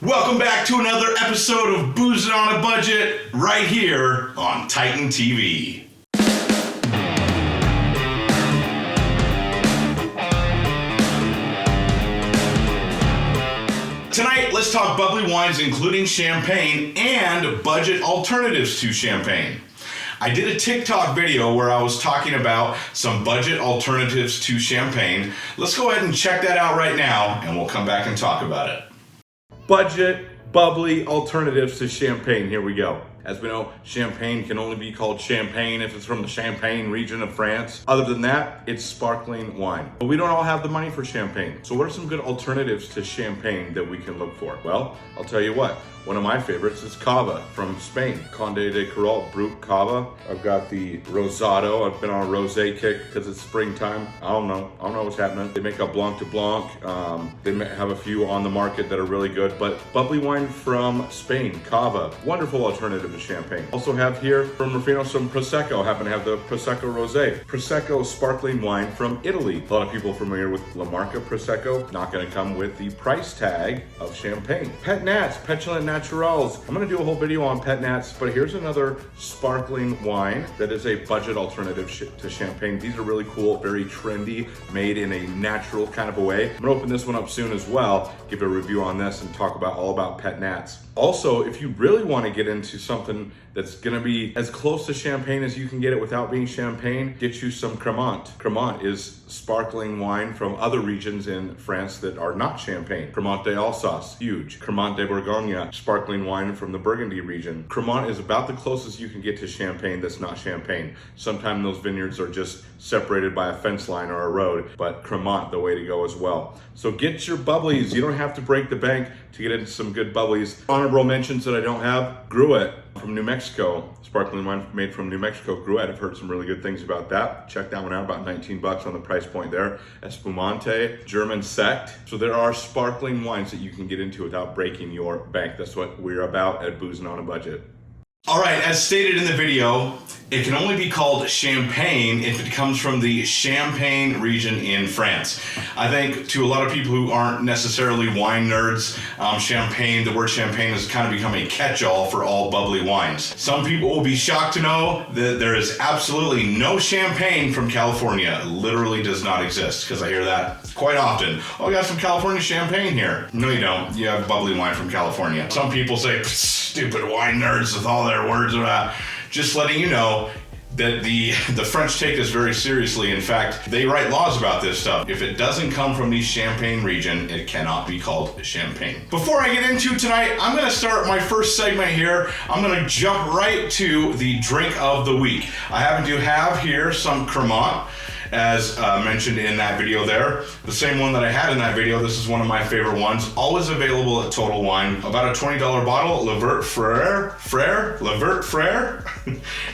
Welcome back to another episode of Boozin on a Budget, right here on Titan TV. Tonight, let's talk bubbly wines including champagne and budget alternatives to champagne. I did a TikTok video where I was talking about some budget alternatives to champagne. Let's go ahead and check that out right now, and we'll come back and talk about it. Budget, bubbly alternatives to champagne. Here we go. As we know, champagne can only be called champagne if it's from the Champagne region of France. Other than that, it's sparkling wine. But we don't all have the money for champagne. So what are some good alternatives to champagne that we can look for? Well, I'll tell you what. One of my favorites is Cava from Spain. Conde de Queralt Brut Cava. I've got the Rosado. I've been on a rosé kick because it's springtime. I don't know what's happening. They make a Blanc de Blanc. They have a few on the market that are really good. But bubbly wine from Spain, Cava. Wonderful alternative to champagne. Also have here from Rufino some Prosecco. Happen to have the Prosecco Rosé. Prosecco sparkling wine from Italy. A lot of people familiar with La Marca Prosecco. Not going to come with the price tag of champagne. Pet Nats, Petulant Naturals. I'm going to do a whole video on Pet Nats, but here's another sparkling wine that is a budget alternative to champagne. These are really cool, very trendy, made in a natural kind of a way. I'm going to open this one up soon as well, give a review on this and talk all about Pet Nats. Also, if you really want to get into something that's going to be as close to champagne as you can get it without being champagne, get you some Cremant. Cremant is sparkling wine from other regions in France that are not champagne. Cremant d'Alsace, huge. Cremant de Bourgogne, sparkling wine from the Burgundy region. Cremant is about the closest you can get to champagne that's not champagne. Sometimes those vineyards are just separated by a fence line or a road, but Cremant, the way to go as well. So get your bubblies. You don't have to break the bank to get into some good bubblies. Honorable mentions that I don't have, Gruet from New Mexico, sparkling wine made from New Mexico. Gruet, I've heard some really good things about that. Check that one out, about 19 bucks on the price point there. Espumante, German Sect. So there are sparkling wines that you can get into without breaking your bank. That's what we're about at Boozin on a Budget. All right, as stated in the video, it can only be called champagne if it comes from the Champagne region in France. I think to a lot of people who aren't necessarily wine nerds, champagne, the word champagne has kind of become a catch-all for all bubbly wines. Some people will be shocked to know that there is absolutely no champagne from California. It literally does not exist, because I hear that quite often. Oh, we got some California champagne here. No, you don't. You have bubbly wine from California. Some people say, stupid wine nerds with all their words about. Just letting you know that the French take this very seriously. In fact, they write laws about this stuff. If it doesn't come from the Champagne region, it cannot be called champagne. Before I get into tonight, I'm gonna start my first segment here. I'm gonna jump right to the drink of the week. I happen to have here some Cremant, as mentioned in that video there. The same one that I had in that video. This is one of my favorite ones. Always available at Total Wine. About a $20 bottle. Le Vert Frère.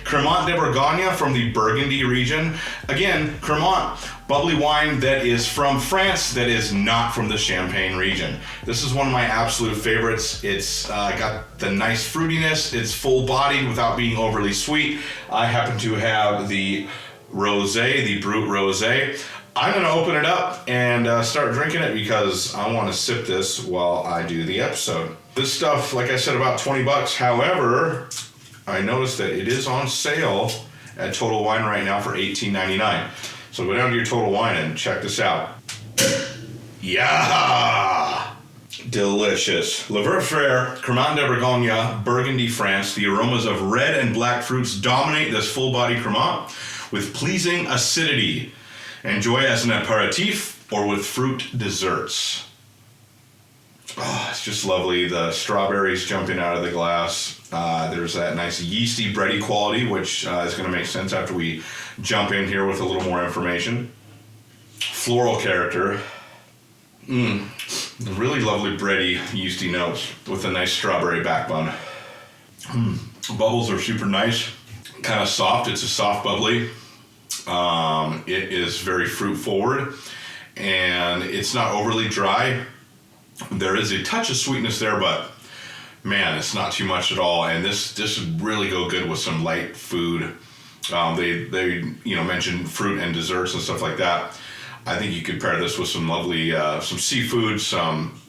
Cremant de Bourgogne from the Burgundy region. Again, Cremant, bubbly wine that is from France that is not from the Champagne region. This is one of my absolute favorites. It's got the nice fruitiness. It's full-bodied without being overly sweet. I happen to have the Rosé, the Brut Rosé. I'm gonna open it up and start drinking it because I wanna sip this while I do the episode. This stuff, like I said, about 20 bucks. However, I noticed that it is on sale at Total Wine right now for $18.99. So go down to your Total Wine and check this out. Yeah! Delicious. Le Vert Frère, Cremant de Bourgogne, Burgundy, France. The aromas of red and black fruits dominate this full-body Cremant with pleasing acidity. Enjoy as an aperitif or with fruit desserts. Oh, it's just lovely. The strawberries jumping out of the glass. There's that nice yeasty, bready quality, which is going to make sense after we jump in here with a little more information. Floral character. Really lovely, bready, yeasty notes with a nice strawberry backbone. Bubbles are super nice. Kind of soft. It's a soft bubbly. It is very fruit forward, and it's not overly dry. There is a touch of sweetness there, but man, it's not too much at all. And this would really go good with some light food. They mentioned fruit and desserts and stuff like that. I think you could pair this with some lovely some seafood, some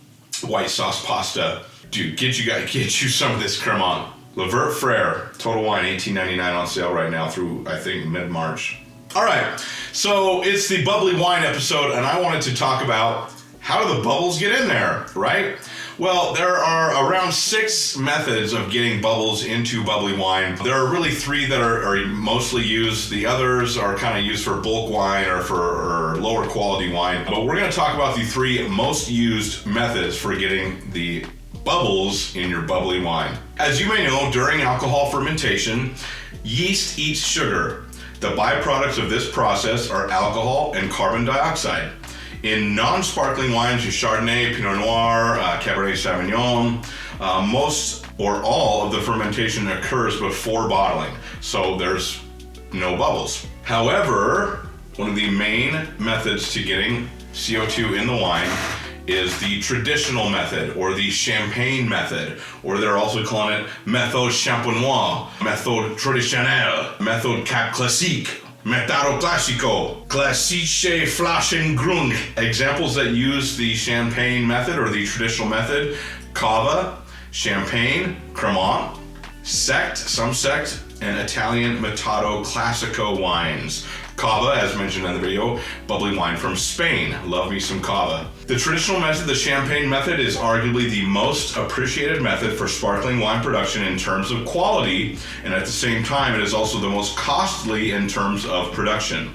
white sauce pasta. Dude, get you some of this Cremant. Levert Frere, Total Wine, $18.99 on sale right now through, I think, mid-March. All right, so it's the Bubbly Wine episode, and I wanted to talk about how do the bubbles get in there, right? Well, there are around 6 methods of getting bubbles into bubbly wine. There are really 3 that are mostly used. The others are kind of used for bulk wine or for lower quality wine. But we're going to talk about the 3 most used methods for getting the bubbles in your bubbly wine. As you may know, during alcohol fermentation, yeast eats sugar. The byproducts of this process are alcohol and carbon dioxide. In non-sparkling wines, your Chardonnay, Pinot Noir, Cabernet Sauvignon, most or all of the fermentation occurs before bottling, so there's no bubbles. However, one of the main methods to getting CO2 in the wine is the traditional method, or the champagne method, or they're also calling it méthode champenoise, méthode traditionnelle, méthode cap classique, méthode classico, classische Flaschengrund. Examples that use the champagne method or the traditional method: cava, champagne, Cremant, sect, some sect, and Italian Metato Classico wines. Cava, as mentioned in the video, bubbly wine from Spain. Love me some cava. The traditional method, the champagne method, is arguably the most appreciated method for sparkling wine production in terms of quality, and at the same time, it is also the most costly in terms of production.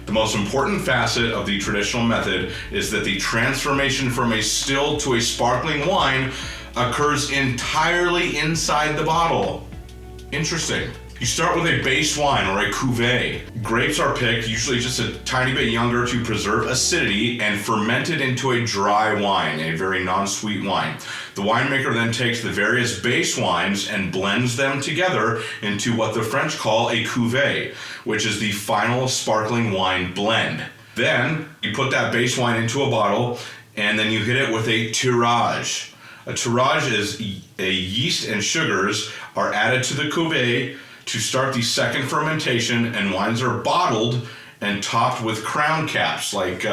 The most important facet of the traditional method is that the transformation from a still to a sparkling wine occurs entirely inside the bottle. Interesting. You start with a base wine or a cuvee. Grapes are picked, usually just a tiny bit younger, to preserve acidity and fermented into a dry wine, a very non-sweet wine. The winemaker then takes the various base wines and blends them together into what the French call a cuvee, which is the final sparkling wine blend. Then you put that base wine into a bottle and then you hit it with a tirage. A tirage is a yeast and sugars are added to the cuvee to start the second fermentation, and wines are bottled and topped with crown caps, like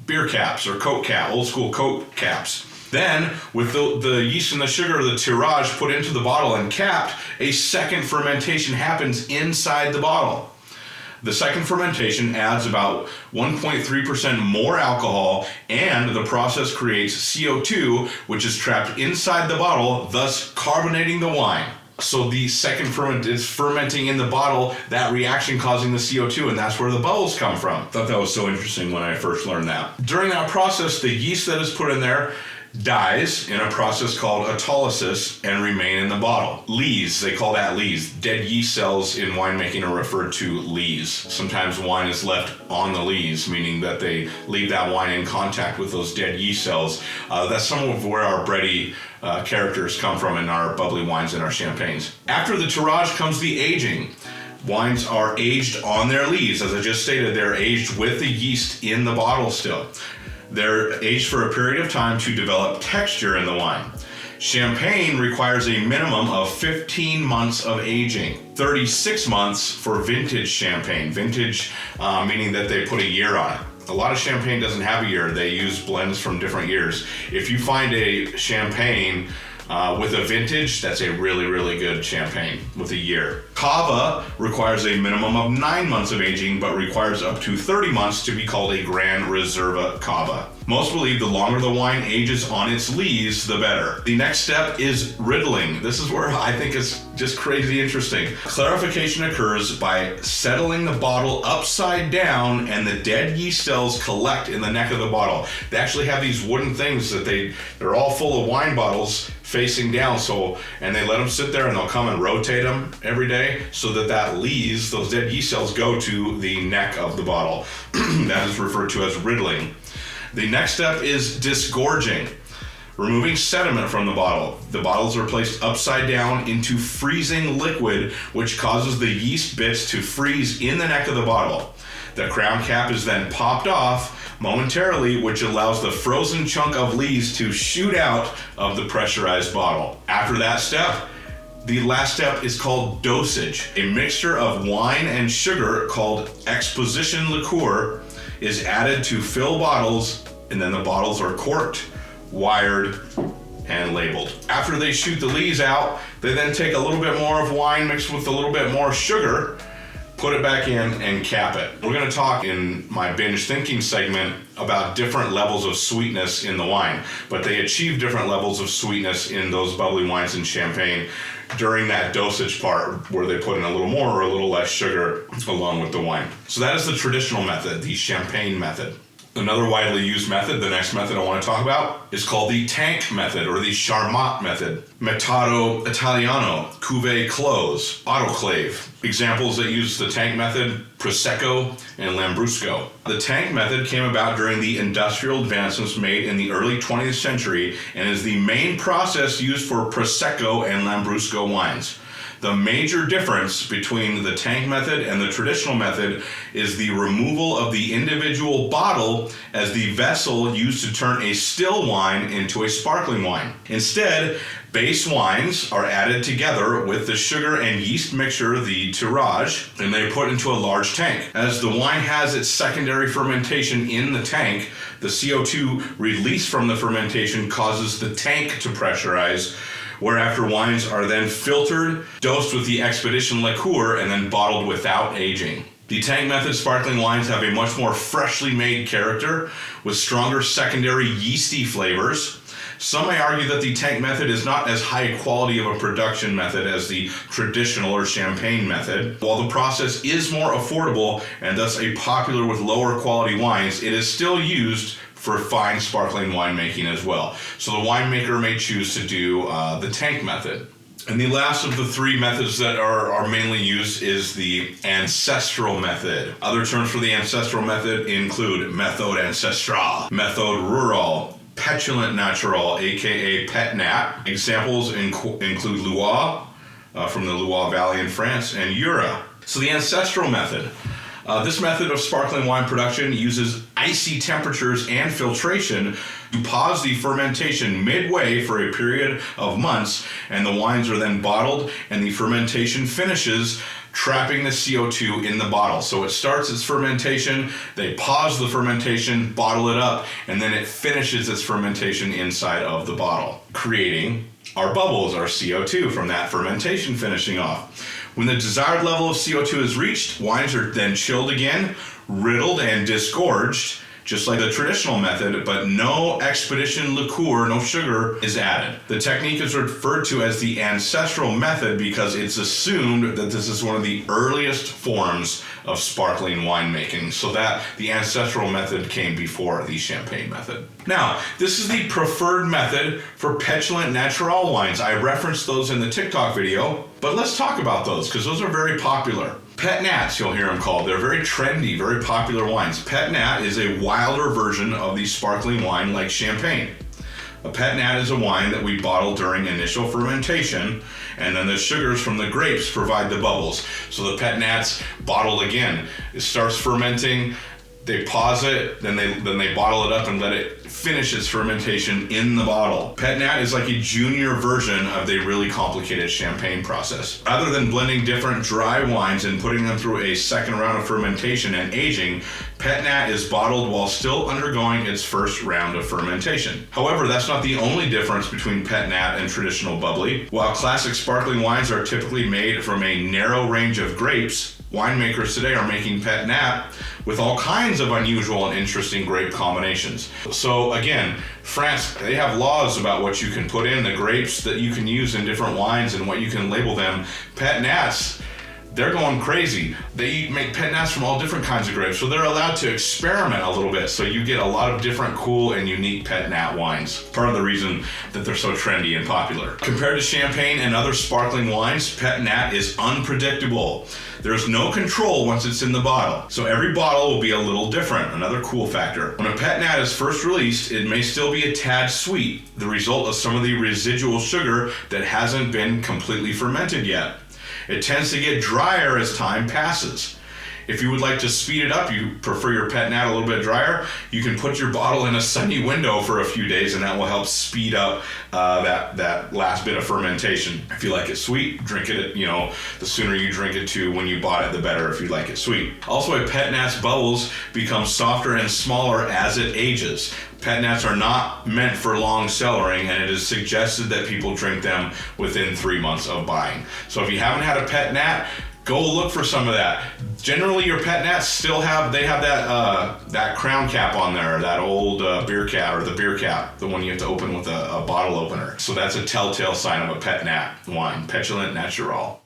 beer caps or Coke cap, old school Coke caps. Then, with the yeast and the sugar, the tirage put into the bottle and capped, a second fermentation happens inside the bottle. The second fermentation adds about 1.3% more alcohol, and the process creates CO2, which is trapped inside the bottle, thus carbonating the wine. So the second ferment is fermenting in the bottle, that reaction causing the CO2, and that's where the bubbles come from. Thought that was so interesting when I first learned that. During that process, the yeast that is put in there dies in a process called autolysis and remain in the bottle. Lees, they call that lees. Dead yeast cells in winemaking are referred to lees. Sometimes wine is left on the lees, meaning that they leave that wine in contact with those dead yeast cells. That's some of where our bready characters come from in our bubbly wines and our champagnes. After the tirage comes the aging. Wines are aged on their lees. As I just stated, they're aged with the yeast in the bottle still. They're aged for a period of time to develop texture in the wine. Champagne requires a minimum of 15 months of aging, 36 months for vintage champagne. Vintage meaning that they put a year on it. A lot of champagne doesn't have a year. They use blends from different years. If you find a champagne with a vintage, that's a really, really good champagne with a year. Cava requires a minimum of 9 months of aging, but requires up to 30 months to be called a Gran Reserva Cava. Most believe the longer the wine ages on its lees, the better. The next step is riddling. This is where I think it's just crazy interesting. Clarification occurs by settling the bottle upside down, and the dead yeast cells collect in the neck of the bottle. They actually have these wooden things that they're all full of wine bottles facing down, and they let them sit there and they'll come and rotate them every day so that lees, those dead yeast cells, go to the neck of the bottle. That is referred to as riddling. The next step is disgorging, removing sediment from the bottle. The bottles are placed upside down into freezing liquid, which causes the yeast bits to freeze in the neck of the bottle. The crown cap is then popped off momentarily, which allows the frozen chunk of lees to shoot out of the pressurized bottle. After that step, the last step is called dosage. A mixture of wine and sugar called exposition liqueur is added to fill bottles, and then the bottles are corked. wired, and labeled. After they shoot the lees out, they then take a little bit more of wine mixed with a little bit more sugar, put it back in, and cap it. We're gonna talk in my binge thinking segment about different levels of sweetness in the wine, but they achieve different levels of sweetness in those bubbly wines and champagne during that dosage part where they put in a little more or a little less sugar along with the wine. So that is the traditional method, the champagne method. Another widely used method, the next method I want to talk about, is called the tank method or the Charmat method. Metodo Italiano, Cuvée Close, Autoclave. Examples that use the tank method, Prosecco and Lambrusco. The tank method came about during the industrial advancements made in the early 20th century and is the main process used for Prosecco and Lambrusco wines. The major difference between the tank method and the traditional method is the removal of the individual bottle as the vessel used to turn a still wine into a sparkling wine. Instead, base wines are added together with the sugar and yeast mixture, the tirage, and they are put into a large tank. As the wine has its secondary fermentation in the tank, the CO2 released from the fermentation causes the tank to pressurize, whereafter wines are then filtered, dosed with the expedition liqueur, and then bottled without aging. The tank method sparkling wines have a much more freshly made character with stronger secondary yeasty flavors. Some may argue that the tank method is not as high quality of a production method as the traditional or champagne method. While the process is more affordable and thus a popular with lower quality wines, it is still used for fine sparkling winemaking as well. So the winemaker may choose to do the tank method. And the last of the three methods that are mainly used is the ancestral method. Other terms for the ancestral method include méthode ancestrale, méthode rurale, pétillant naturel, aka pet nat. Examples include Loire, from the Loire Valley in France, and Jura. So the ancestral method. This method of sparkling wine production uses icy temperatures and filtration to pause the fermentation midway for a period of months, and the wines are then bottled and the fermentation finishes, trapping the CO2 in the bottle. So it starts its fermentation, they pause the fermentation, bottle it up, and then it finishes its fermentation inside of the bottle, creating our bubbles, our CO2 from that fermentation finishing off. When the desired level of CO2 is reached, wines are then chilled again, riddled and disgorged, just like the traditional method, but no expedition liqueur, no sugar, is added. The technique is referred to as the ancestral method because it's assumed that this is one of the earliest forms of sparkling winemaking, so that the ancestral method came before the champagne method. Now, this is the preferred method for pétillant naturel wines. I referenced those in the TikTok video, but let's talk about those because those are very popular. Pet nats, you'll hear them called. They're very trendy, very popular wines. Pet nat is a wilder version of the sparkling wine like champagne. A pet nat is a wine that we bottle during initial fermentation, and then the sugars from the grapes provide the bubbles. So the pet nat's bottled again. It starts fermenting, they pause it, then they bottle it up and let it finish its fermentation in the bottle. Pet nat is like a junior version of the really complicated champagne process. Rather than blending different dry wines and putting them through a second round of fermentation and aging, pet nat is bottled while still undergoing its first round of fermentation. However, that's not the only difference between pet nat and traditional bubbly. While classic sparkling wines are typically made from a narrow range of grapes, winemakers today are making pet nat with all kinds of unusual and interesting grape combinations. So again, France, they have laws about what you can put in, the grapes that you can use in different wines and what you can label them. Pet nats, they're going crazy. They make pet nats from all different kinds of grapes, so they're allowed to experiment a little bit, so you get a lot of different cool and unique pet nat wines. Part of the reason that they're so trendy and popular. Compared to champagne and other sparkling wines, pet nat is unpredictable. There's no control once it's in the bottle, so every bottle will be a little different, another cool factor. When a pet nat is first released, it may still be a tad sweet, the result of some of the residual sugar that hasn't been completely fermented yet. It tends to get drier as time passes. If you would like to speed it up, you prefer your pet nat a little bit drier, you can put your bottle in a sunny window for a few days, and that will help speed up that last bit of fermentation. If you like it sweet, drink it, the sooner you drink it to when you bought it, the better if you like it sweet. Also, a pet nat's bubbles become softer and smaller as it ages. Pet nats are not meant for long cellaring, and it is suggested that people drink them within 3 months of buying. So if you haven't had a pet nat, go look for some of that. Generally, your pet nats still have that crown cap on there, that old beer cap, or the beer cap, the one you have to open with a bottle opener. So that's a telltale sign of a pet nat wine, Petulant Natural.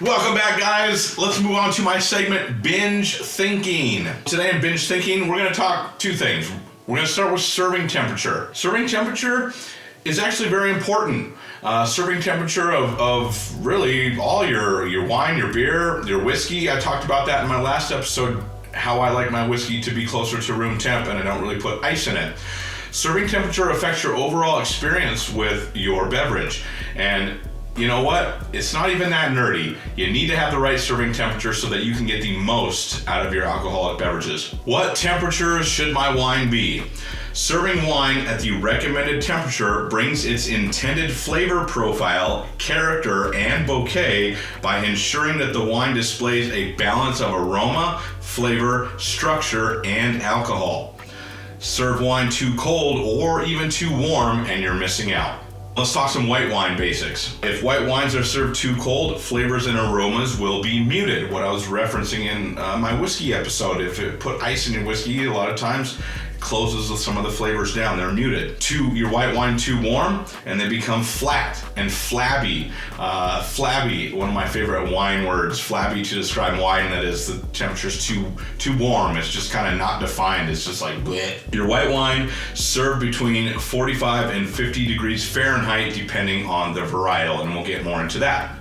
Welcome back, guys. Let's move on to my segment, Binge Thinking. Today in Binge Thinking, we're going to talk two things. We're going to start with serving temperature. Serving temperature is actually very important. Serving temperature of really all your wine, your beer, your whiskey. I talked about that in my last episode, how I like my whiskey to be closer to room temp and I don't really put ice in it. Serving temperature affects your overall experience with your beverage. And you know what? It's not even that nerdy. You need to have the right serving temperature so that you can get the most out of your alcoholic beverages. What temperature should my wine be? Serving wine at the recommended temperature brings its intended flavor profile, character, and bouquet by ensuring that the wine displays a balance of aroma, flavor, structure, and alcohol. Serve wine too cold or even too warm and you're missing out. Let's talk some white wine basics. If white wines are served too cold, flavors and aromas will be muted. What I was referencing in my whiskey episode, if it put ice in your whiskey, a lot of times closes some of the flavors down. They're muted. Your white wine too warm, and they become flat and flabby. Flabby, one of my favorite wine words. Flabby to describe wine that is the temperature's too warm. It's just kind of not defined. It's just like bleh. Your white wine served between 45 and 50 degrees Fahrenheit, depending on the varietal, and we'll get more into that.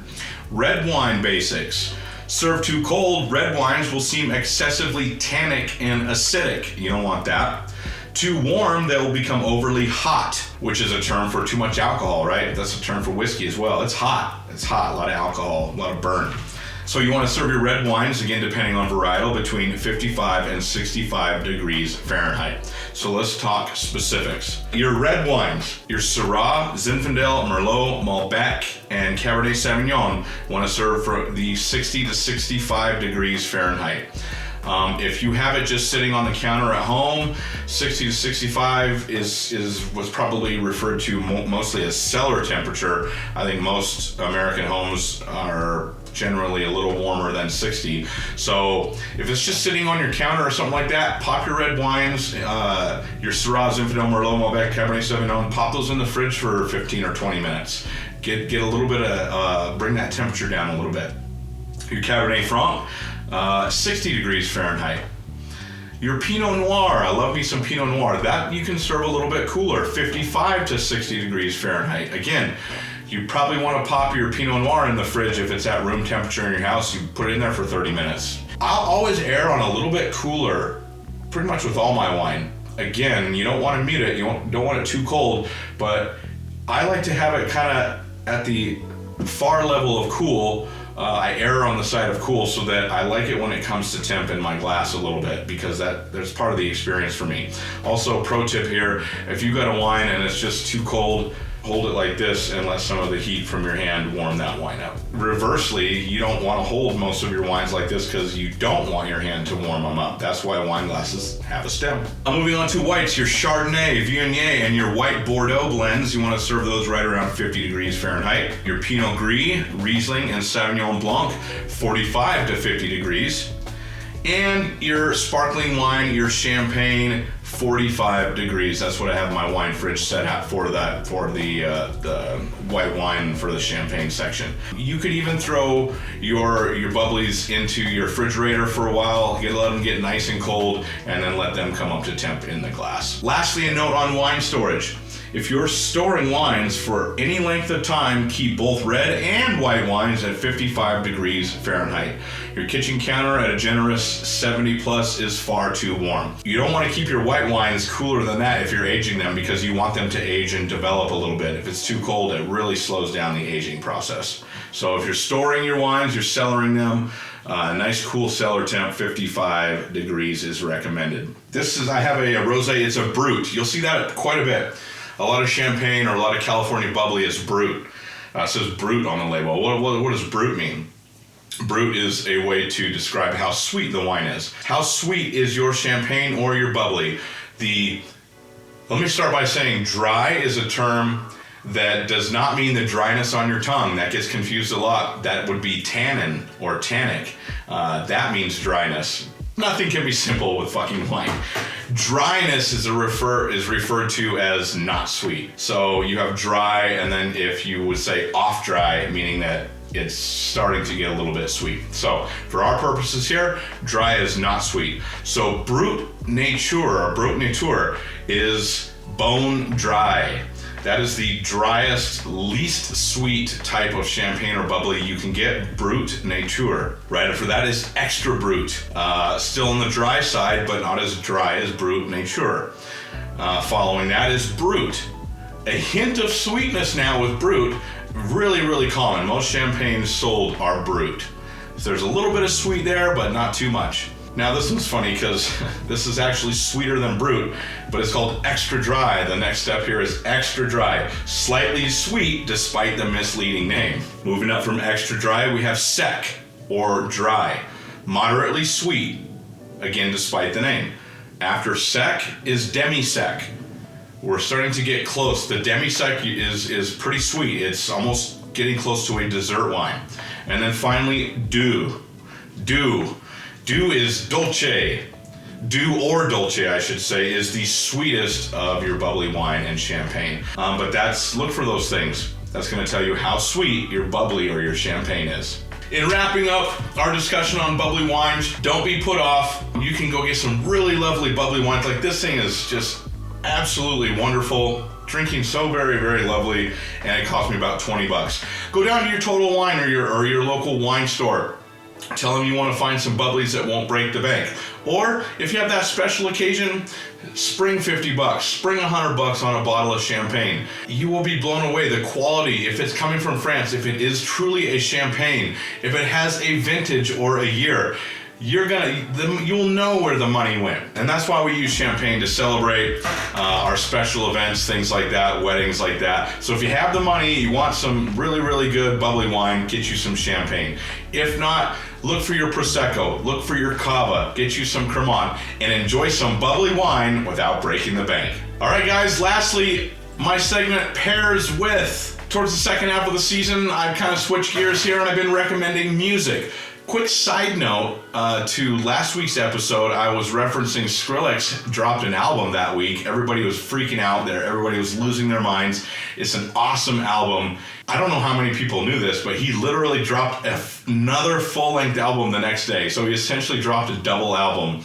Red wine basics. Served too cold, red wines will seem excessively tannic and acidic. You don't want that. Too warm, they will become overly hot, which is a term for too much alcohol, right? That's a term for whiskey as well. It's hot, a lot of alcohol, a lot of burn. So you want to serve your red wines, again, depending on varietal, between 55 and 65 degrees Fahrenheit. So let's talk specifics. Your red wines, your Syrah, Zinfandel, Merlot, Malbec, and Cabernet Sauvignon want to serve for the 60 to 65 degrees Fahrenheit. If you have it just sitting on the counter at home, 60 to 65 was probably referred to mostly as cellar temperature. I think most American homes are generally a little warmer than 60. So if it's just sitting on your counter or something like that, pop your red wines, your Syrah, Zinfandel, Merlot, Malbec, Cabernet Sauvignon, pop those in the fridge for 15 or 20 minutes. Get a little bit of, bring that temperature down a little bit. Your Cabernet Franc, 60 degrees Fahrenheit. Your Pinot Noir, I love me some Pinot Noir. That you can serve a little bit cooler, 55 to 60 degrees Fahrenheit. Again, you probably want to pop your Pinot Noir in the fridge if it's at room temperature in your house. You put it in there for 30 minutes. I'll always err on a little bit cooler, pretty much with all my wine. Again, you don't want to mute it, you don't want it too cold, but I like to have it kind of at the far level of cool. I err on the side of cool so that I like it when it comes to temp in my glass a little bit, because that's part of the experience for me. Also, pro tip here, if you got a wine and it's just too cold, hold it like this and let some of the heat from your hand warm that wine up. Reversely, you don't want to hold most of your wines like this because you don't want your hand to warm them up. That's why wine glasses have a stem. Moving on to whites, your Chardonnay, Viognier, and your white Bordeaux blends, you want to serve those right around 50 degrees Fahrenheit. Your Pinot Gris, Riesling, and Sauvignon Blanc, 45 to 50 degrees. And your sparkling wine, your Champagne, 45 degrees. That's what I have my wine fridge set at for that, for the white wine for the champagne section. You could even throw your bubblies into your refrigerator for a while, let them get nice and cold, and then let them come up to temp in the glass. Lastly, a note on wine storage. If you're storing wines for any length of time, keep both red and white wines at 55 degrees Fahrenheit. Your kitchen counter at a generous 70 plus is far too warm. You don't want to keep your white wines cooler than that if you're aging them, because you want them to age and develop a little bit. If it's too cold, it really slows down the aging process. So if you're storing your wines, you're cellaring them, a nice cool cellar temp, 55 degrees is recommended. I have a rosé, it's a Brut. You'll see that quite a bit. A lot of champagne or a lot of California bubbly is Brut. It says Brut on the label. What does Brut mean? Brut is a way to describe how sweet the wine is. How sweet is your champagne or your bubbly? Let me start by saying dry is a term that does not mean the dryness on your tongue. That gets confused a lot. That would be tannin or tannic. That means dryness. Nothing can be simple with fucking wine. Dryness is referred to as not sweet. So you have dry, and then if you would say off dry, meaning that it's starting to get a little bit sweet. So for our purposes here, dry is not sweet. So Brut Nature or Brut Nature is bone dry. That is the driest, least sweet type of champagne or bubbly you can get, Brut Nature. Right after that is Extra Brut. Still on the dry side, but not as dry as Brut Nature. Following that is Brut. A hint of sweetness now with Brut, really, really common. Most champagnes sold are Brut. So there's a little bit of sweet there, but not too much. Now this one's funny because this is actually sweeter than Brut, but it's called Extra Dry. The next step here is Extra Dry. Slightly sweet despite the misleading name. Moving up from Extra Dry, we have Sec or Dry. Moderately sweet, again despite the name. After Sec is Demi-Sec. We're starting to get close. The Demi-Sec is pretty sweet. It's almost getting close to a dessert wine. And then finally, Doux. Doux is dolce. Doux or dolce, I should say, is the sweetest of your bubbly wine and champagne. But look for those things. That's gonna tell you how sweet your bubbly or your champagne is. In wrapping up our discussion on bubbly wines, don't be put off. You can go get some really lovely bubbly wines. Like this thing is just absolutely wonderful. Drinking so very, very lovely, and it cost me about 20 bucks. Go down to your Total Wine or your local wine store. Tell them you want to find some bubblies that won't break the bank. Or if you have that special occasion, spring 50 bucks, spring 100 bucks on a bottle of champagne. You will be blown away. The quality, if it's coming from France, if it is truly a champagne, if it has a vintage or a year, you'll know where the money went. And that's why we use champagne to celebrate our special events, things like that, weddings like that. So if you have the money, you want some really, really good bubbly wine, get you some champagne. If not, look for your Prosecco, look for your Cava, get you some Cremant, and enjoy some bubbly wine without breaking the bank. All right, guys, lastly, my segment pairs with. Towards the second half of the season, I've kind of switched gears here and I've been recommending music. Quick side note to last week's episode, I was referencing Skrillex dropped an album that week. Everybody was freaking out there. Everybody was losing their minds. It's an awesome album. I don't know how many people knew this, but he literally dropped another full-length album the next day. So he essentially dropped a double album,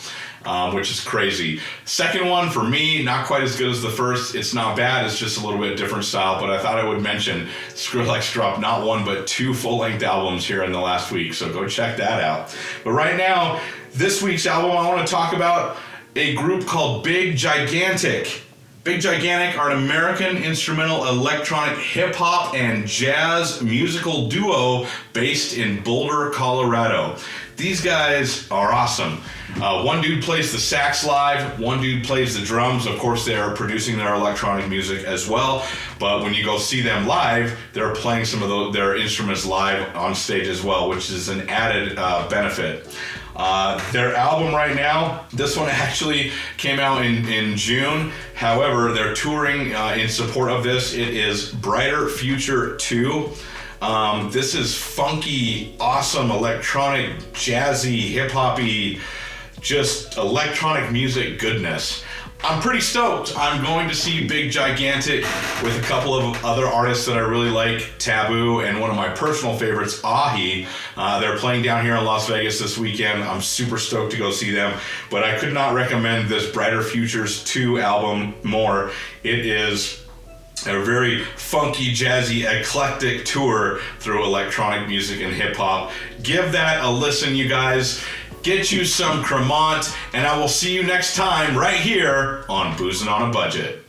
which is crazy. Second one, for me, not quite as good as the first. It's not bad. It's just a little bit different style, but I thought I would mention Skrillex dropped not one, but 2 full-length albums here in the last week, so go check that out. But right now, this week's album, I want to talk about a group called Big Gigantic. Big Gigantic are an American instrumental electronic hip-hop and jazz musical duo based in Boulder, Colorado. These guys are awesome. One dude plays the sax live, one dude plays the drums. Of course, they are producing their electronic music as well, but when you go see them live, they're playing some of their instruments live on stage as well, which is an added benefit. Their album right now, this one actually came out in June. However, they're touring in support of this. It is Brighter Future 2. This is funky, awesome, electronic, jazzy, hip-hoppy, just electronic music goodness. I'm pretty stoked. I'm going to see Big Gigantic with a couple of other artists that I really like, Taboo, and one of my personal favorites, Ahi. They're playing down here in Las Vegas this weekend. I'm super stoked to go see them, but I could not recommend this Brighter Futures 2 album more. It is a very funky, jazzy, eclectic tour through electronic music and hip-hop. Give that a listen, you guys. Get you some Cremant, and I will see you next time right here on Boozin' on a Budget.